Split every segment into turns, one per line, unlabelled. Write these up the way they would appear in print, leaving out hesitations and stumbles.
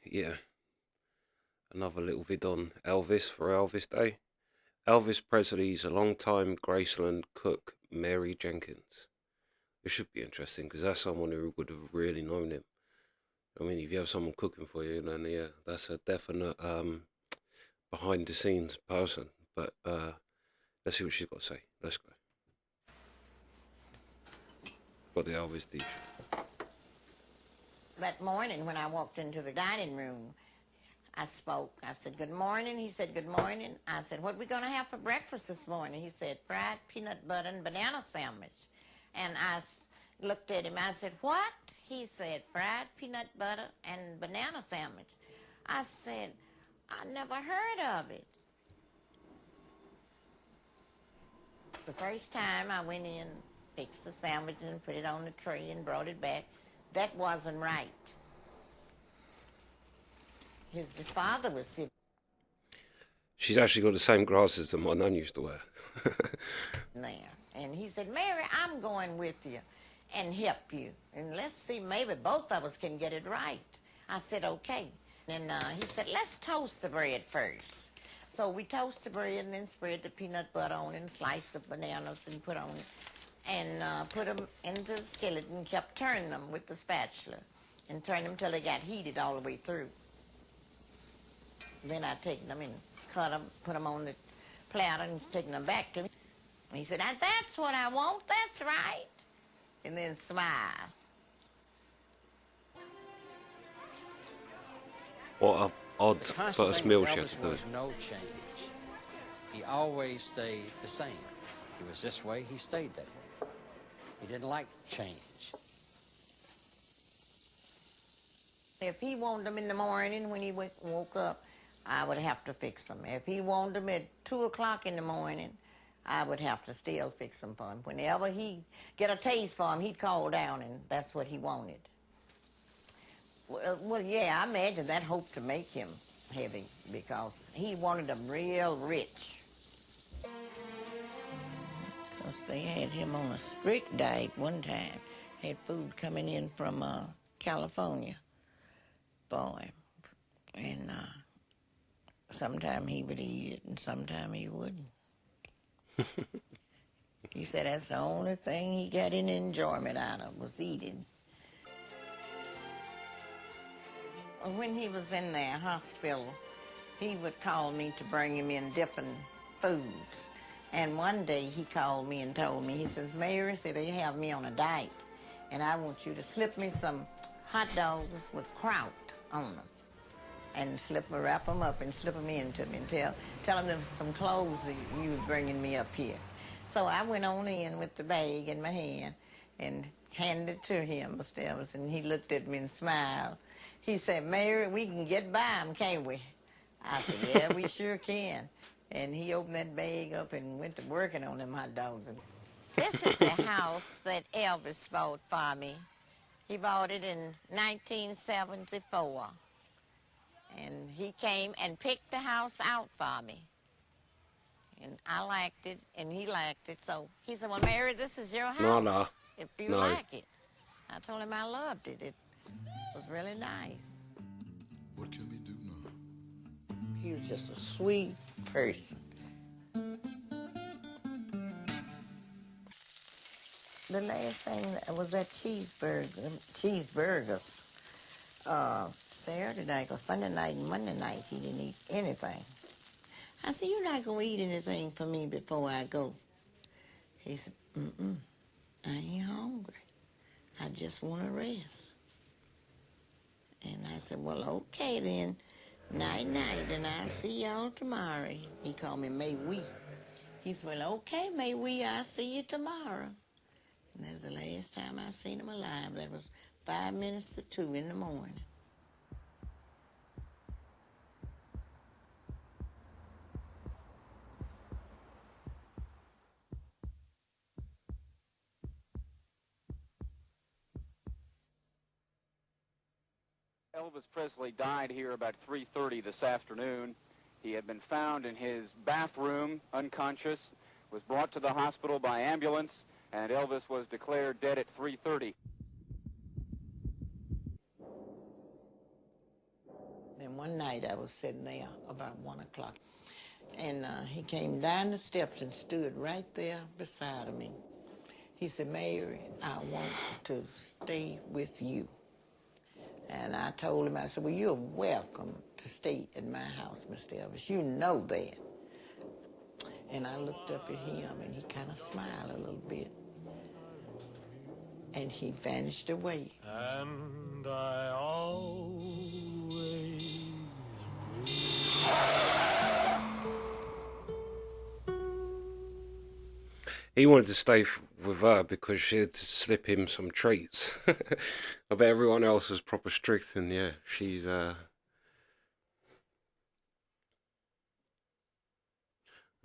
Yeah, another little vid on Elvis for Elvis Day. Elvis Presley's a long-time Graceland cook, Mary Jenkins. It should be interesting because that's someone who would have really known him. I mean, if you have someone cooking for you, then yeah, that's a definite behind-the-scenes person. But let's see what she's got to say. Let's go. Got the Elvis dish.
That morning when I walked into the dining room, I spoke. I said, "Good morning." He said, "Good morning." I said, "What are we going to have for breakfast this morning?" He said, "Fried peanut butter and banana sandwich." And looked at him. I said, "What?" He said, "Fried peanut butter and banana sandwich." I said, "I never heard of it." The first time I went in, fixed the sandwich and put it on the tray and brought it back, that wasn't right. His father was sitting
She's actually got the same glasses that my nan used to wear.
there. And he said, "Mary, I'm going with you and help you. And let's see, maybe both of us can get it right." I said, "Okay." And he said, "Let's toast the bread first." So we toast the bread and then spread the peanut butter on it and sliced the bananas and put on it. And put them into the skillet and kept turning them with the spatula. And turned them till they got heated all the way through. Then I take them and cut them, put them on the platter and taking them back to him. And he said, "Now that's what I want, that's right." And then smile.
What a odd
The constant
first
thing with
meal she had
Elvis
to do.
was no change. He always stayed the same. He was this way, he stayed that way. He didn't like change.
If he wanted them in the morning when he woke up, I would have to fix them. If he wanted them at 2 o'clock in the morning, I would have to still fix them for him. Whenever he get a taste for him, he'd call down, and that's what he wanted. Well, yeah, I imagine that hoped to make him heavy because he wanted them real rich. Because they had him on a strict diet one time. Had food coming in from California for him. And sometime he would eat it and sometime he wouldn't. He said that's the only thing he got any enjoyment out of was eating. When he was in the hospital, he would call me to bring him in different foods. And one day he called me and told me, he says, "Mary," said, "they have me on a diet, and I want you to slip me some hot dogs with kraut on them. And wrap them up and slip them into me and tell them there was some clothes that you were bringing me up here." So I went on in with the bag in my hand and handed it to him, Mr. Elvis, and he looked at me and smiled. He said, "Mary, we can get by them, can't we?" I said, "Yeah, we sure can." And he opened that bag up and went to working on them hot dogs. This is the house that Elvis bought for me. He bought it in 1974. And he came and picked the house out for me. And I liked it, and he liked it. So he said, "Well, Mary, this is your
No, no,
house, if you
no.
like it." I told him I loved it. It was really nice.
What can we do now?
He was just a sweet person. The last thing was that cheeseburgers. Saturday night, or Sunday night and Monday night, he didn't eat anything. I said, "You're not going to eat anything for me before I go?" He said, "I ain't hungry. I just want to rest." And I said, "Well, okay then. Night-night, and I'll see y'all tomorrow." He called me May We. He said, "Well, okay, May We, I'll see you tomorrow." And that's the last time I seen him alive. That was 5 minutes to 2 in the morning.
Elvis Presley died here about 3:30 this afternoon. He had been found in his bathroom, unconscious, was brought to the hospital by ambulance, and Elvis was declared dead at 3:30.
one night I was sitting there about 1 o'clock, and he came down the steps and stood right there beside me. He said, Mary, I want to stay with you. And I told him, I said, well, you're welcome to stay at my house, Mr. Elvis. You know that. And I looked up at him, and he kind of smiled a little bit. And he vanished away.
And I always
He wanted to stay with her because she'd slip him some treats. I bet everyone else was proper strict, and yeah, she's Alright,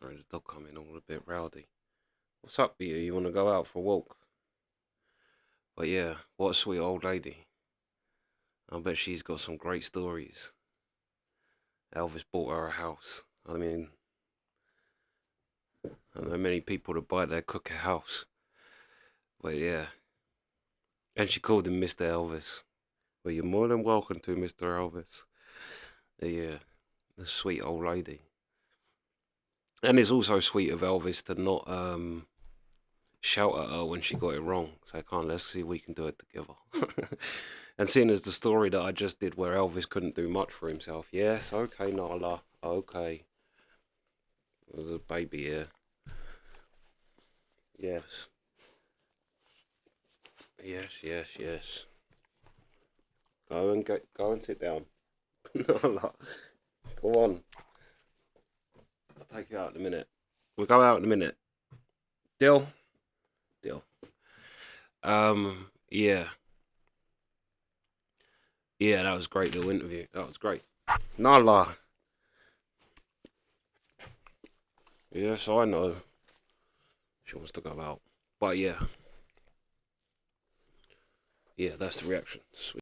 the dog coming all a bit rowdy. What's up, you? You want to go out for a walk? But yeah, what a sweet old lady. I bet she's got some great stories. Elvis bought her a house. I mean, I don't know many people that buy their cook a house. But yeah. And she called him Mr. Elvis. Well, you're more than welcome to, Mr. Elvis. Yeah, the sweet old lady. And it's also sweet of Elvis to not shout at her when she got it wrong. So let's see if we can do it together. And seeing as the story that I just did where Elvis couldn't do much for himself. Yes, okay, Nala, okay. There's a baby here. Yes. Yes. Go and sit down. Nala, go on. I'll take you out in a minute. We'll go out in a minute. Deal. Yeah. Yeah, that was a great little interview. That was great. Nala. Yes, I know. She wants to go out. But yeah. Yeah, that's the reaction. Sweet.